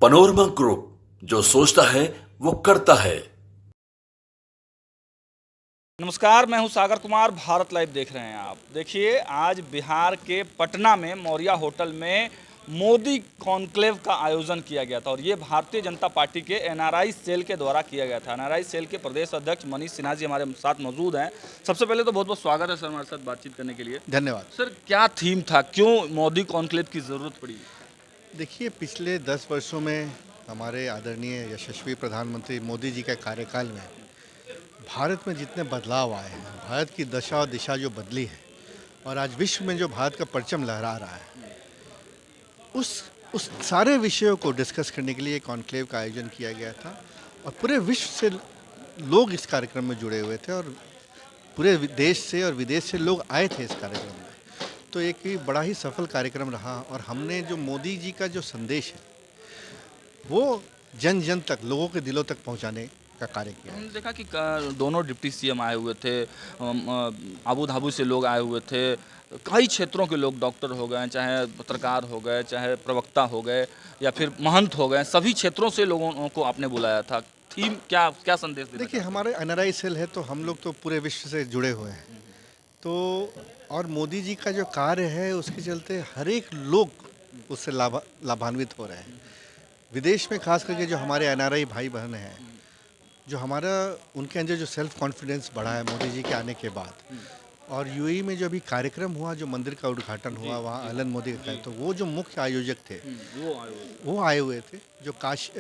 Panorama group, जो सोचता है वो करता है। नमस्कार, मैं हूं सागर कुमार। भारत लाइव देख रहे हैं आप। देखिए, आज बिहार के पटना में मौर्या होटल में मोदी कॉन्क्लेव का आयोजन किया गया था और ये भारतीय जनता पार्टी के एनआरआई सेल के द्वारा किया गया था। एनआरआई सेल के प्रदेश अध्यक्ष मनीष सिन्हा जी हमारे साथ मौजूद हैं। सबसे पहले तो बहुत बहुत स्वागत है सर हमारे साथ बातचीत करने के लिए। धन्यवाद। सर, क्या थीम था, क्यों मोदी कॉन्क्लेव की ज़रूरत पड़ी? देखिए, पिछले 10 वर्षों में हमारे आदरणीय यशस्वी प्रधानमंत्री मोदी जी के कार्यकाल में भारत में जितने बदलाव आए हैं, भारत की दशा और दिशा जो बदली है और आज विश्व में जो भारत का परचम लहरा रहा है, उस सारे विषयों को डिस्कस करने के लिए कॉन्क्लेव का आयोजन किया गया था और पूरे विश्व से लोग इस कार्यक्रम में जुड़े हुए थे और पूरे देश से और विदेश से लोग आए थे इस कार्यक्रम में। तो एक ही बड़ा ही सफल कार्यक्रम रहा और हमने जो मोदी जी का जो संदेश है वो जन जन तक, लोगों के दिलों तक पहुंचाने का कार्य किया है। हमने देखा कि दोनों डिप्टी सीएम आए हुए थे, अबू धाबी से लोग आए हुए थे, कई क्षेत्रों के लोग, डॉक्टर हो गए, चाहे पत्रकार हो गए, चाहे प्रवक्ता हो गए या फिर महंत हो गए, सभी क्षेत्रों से लोगों को आपने बुलाया था। थीम क्या क्या संदेश देना देखिए, चाहते हमारे एनआरआई सेल है तो हम लोग तो पूरे विश्व से जुड़े हुए हैं। तो और मोदी जी का जो कार्य है उसके चलते हर एक लोग उससे लाभान्वित हो रहे हैं। विदेश में खास करके जो हमारे एनआरआई भाई बहन हैं, जो हमारा उनके अंदर जो सेल्फ कॉन्फिडेंस बढ़ा है मोदी जी के आने के बाद, और यूएई में जो अभी कार्यक्रम हुआ, जो मंदिर का उद्घाटन हुआ, वहाँ एलन मोदी का, तो वो जो मुख्य आयोजक थे वो आए हुए थे।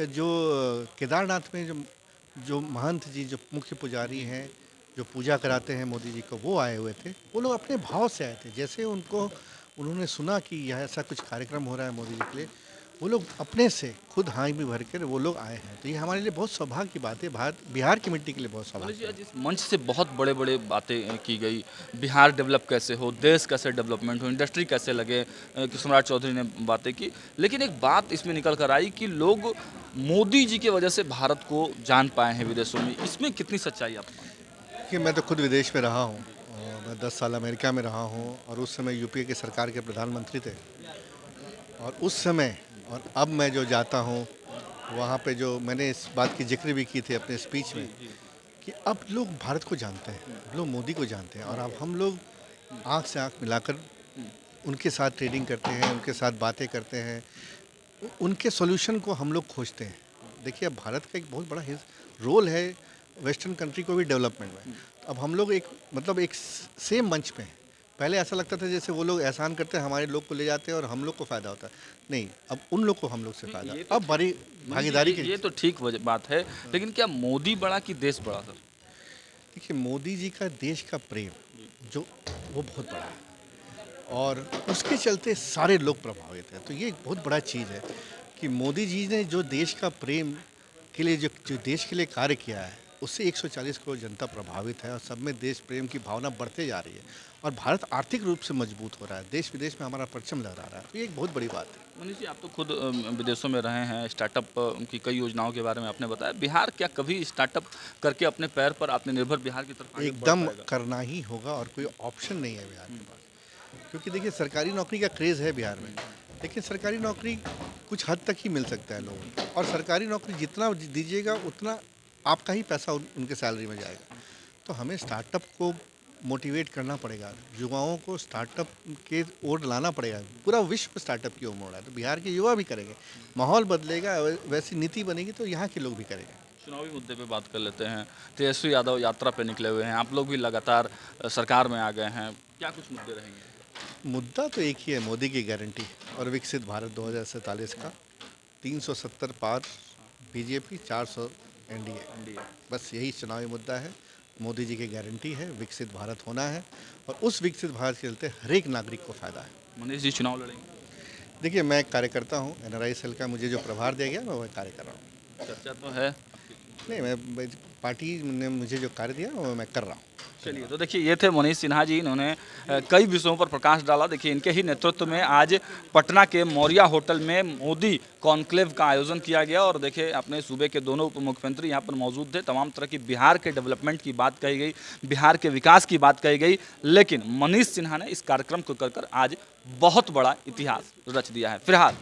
जो केदारनाथ में जो महंत जी, जो मुख्य पुजारी हैं, जो पूजा कराते हैं मोदी जी को, वो आए हुए थे। वो लोग अपने भाव से आए थे। जैसे उन्होंने सुना कि यह ऐसा कुछ कार्यक्रम हो रहा है मोदी जी के लिए, वो लोग अपने से खुद हाँ भी भर कर वो लोग आए हैं। तो ये हमारे लिए बहुत सौभाग्य की बात है, बिहार की मिट्टी के लिए बहुत सौभाग्य की बात है। इस मंच से बहुत बड़े बड़े बातें की गई, बिहार डेवलप कैसे हो, देश कैसे डेवलपमेंट हो, इंडस्ट्री कैसे लगे, कि सम्राट चौधरी ने बातें की। लेकिन एक बात इसमें निकल कर आई कि लोग मोदी जी की वजह से भारत को जान पाए हैं विदेशों में। इसमें कितनी सच्चाई आप मानते कि मैं तो खुद विदेश में रहा हूँ और मैं 10 साल अमेरिका में रहा हूँ और उस समय यूपीए की सरकार के प्रधानमंत्री थे। और उस समय और अब मैं जो जाता हूँ वहाँ पे, जो मैंने इस बात की जिक्र भी की थी अपने स्पीच में, कि अब लोग भारत को जानते हैं, अब लोग मोदी को जानते हैं और अब हम लोग आँख से आँख मिलाकर उनके साथ ट्रेडिंग करते हैं, उनके साथ बातें करते हैं, उनके सॉल्यूशन को हम लोग खोजते हैं। देखिए, अब भारत का एक बहुत बड़ा रोल है वेस्टर्न कंट्री को भी डेवलपमेंट में। तो अब हम लोग एक सेम मंच पे हैं। पहले ऐसा लगता था जैसे वो लोग एहसान करते हैं, हमारे लोग को ले जाते हैं और हम लोग को फ़ायदा होता है। नहीं, अब उन लोग को हम लोग से फ़ायदा, ये तो अब बड़ी भागीदारी की। ये तो ठीक बात है, लेकिन क्या मोदी बड़ा कि देश बड़ा सर? देखिए, मोदी जी का देश का प्रेम जो वो बहुत बड़ा है और उसके चलते सारे लोग प्रभावित हैं। तो ये एक बहुत बड़ा चीज़ है कि मोदी जी ने जो देश का प्रेम के लिए जो देश के लिए कार्य किया है, उससे 140 करोड़ जनता प्रभावित है और सब में देश प्रेम की भावना बढ़ते जा रही है और भारत आर्थिक रूप से मजबूत हो रहा है, देश विदेश में हमारा परचम लहरा रहा है। तो ये एक बहुत बड़ी बात है। मनीष जी, आप तो खुद विदेशों में रहे हैं, स्टार्टअप की कई योजनाओं के बारे में आपने बताया। बिहार क्या कभी स्टार्टअप करके अपने पैर पर आत्मनिर्भर बिहार की तरफ आगे बढ़ एकदम पाएगा? करना ही होगा और कोई ऑप्शन नहीं है बिहार के पास। क्योंकि देखिए, सरकारी नौकरी का क्रेज़ है बिहार में, लेकिन सरकारी नौकरी कुछ हद तक ही मिल सकता है लोगों को, और सरकारी नौकरी जितना दीजिएगा उतना आपका ही पैसा उनके सैलरी में जाएगा। तो हमें स्टार्टअप को मोटिवेट करना पड़ेगा, युवाओं को स्टार्टअप के ओर लाना पड़ेगा। पूरा विश्व स्टार्टअप की ओर मोड़ रहा है, तो बिहार के युवा भी करेंगे, माहौल बदलेगा, वैसी नीति बनेगी तो यहाँ के लोग भी करेंगे। चुनावी मुद्दे पे बात कर लेते हैं। तेजस्वी यादव यात्रा पे निकले हुए हैं, आप लोग भी लगातार सरकार में आ गए हैं। क्या कुछ मुद्दे रहेंगे? मुद्दा तो एक ही है, मोदी की गारंटी और विकसित भारत 2047 का। 370 पार बीजेपी, 400 एनडीए। बस यही चुनावी मुद्दा है। मोदी जी की गारंटी है, विकसित भारत होना है और उस विकसित भारत के चलते हर एक नागरिक को फ़ायदा है। मनीष जी चुनाव लड़ेंगे? देखिए, मैं एक कार्यकर्ता हूँ एनआरआई सेल का, मुझे जो प्रभार दिया गया मैं वह कार्य कर रहा हूँ। चर्चा तो है। नहीं, मैं पार्टी ने मुझे जो कार्य दिया वो मैं कर रहा हूँ। चलिए, तो देखिए ये थे मनीष सिन्हा जी। इन्होंने कई विषयों पर प्रकाश डाला। देखिए इनके ही नेतृत्व में आज पटना के मौर्या होटल में मोदी कॉन्क्लेव का आयोजन किया गया और देखिए अपने सूबे के दोनों उप मुख्यमंत्री यहाँ पर मौजूद थे। तमाम तरह की बिहार के डेवलपमेंट की बात कही गई, बिहार के विकास की बात कही गई, लेकिन मनीष सिन्हा ने इस कार्यक्रम को कर आज बहुत बड़ा इतिहास रच दिया है। फिलहाल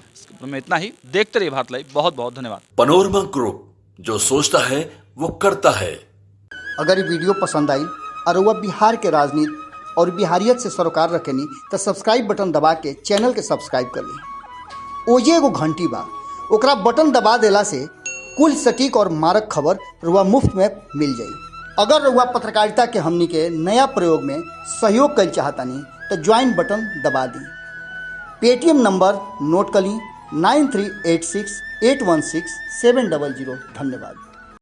में इतना ही। देखते रहिए भारत लाइव। बहुत बहुत धन्यवाद। पनोरमा ग्रुप, जो सोचता है वो करता है। अगर ये वीडियो पसंद आई और वह बिहार के राजनीति और बिहारियत से सरोकार रखेनी तो सब्सक्राइब बटन दबा के चैनल के सब्सक्राइब कर ली। ओजे एगो घंटी बा, ओकरा बटन दबा देला से कुल सटीक और मारक खबर रुआ मुफ्त में मिल जाई। अगर रुआ पत्रकारिता के हमनी के नया प्रयोग में सहयोग कर चाहतानी तो ज्वाइन बटन दबा दी। पेटीएम नंबर नोट कर ली 9386816700। धन्यवाद।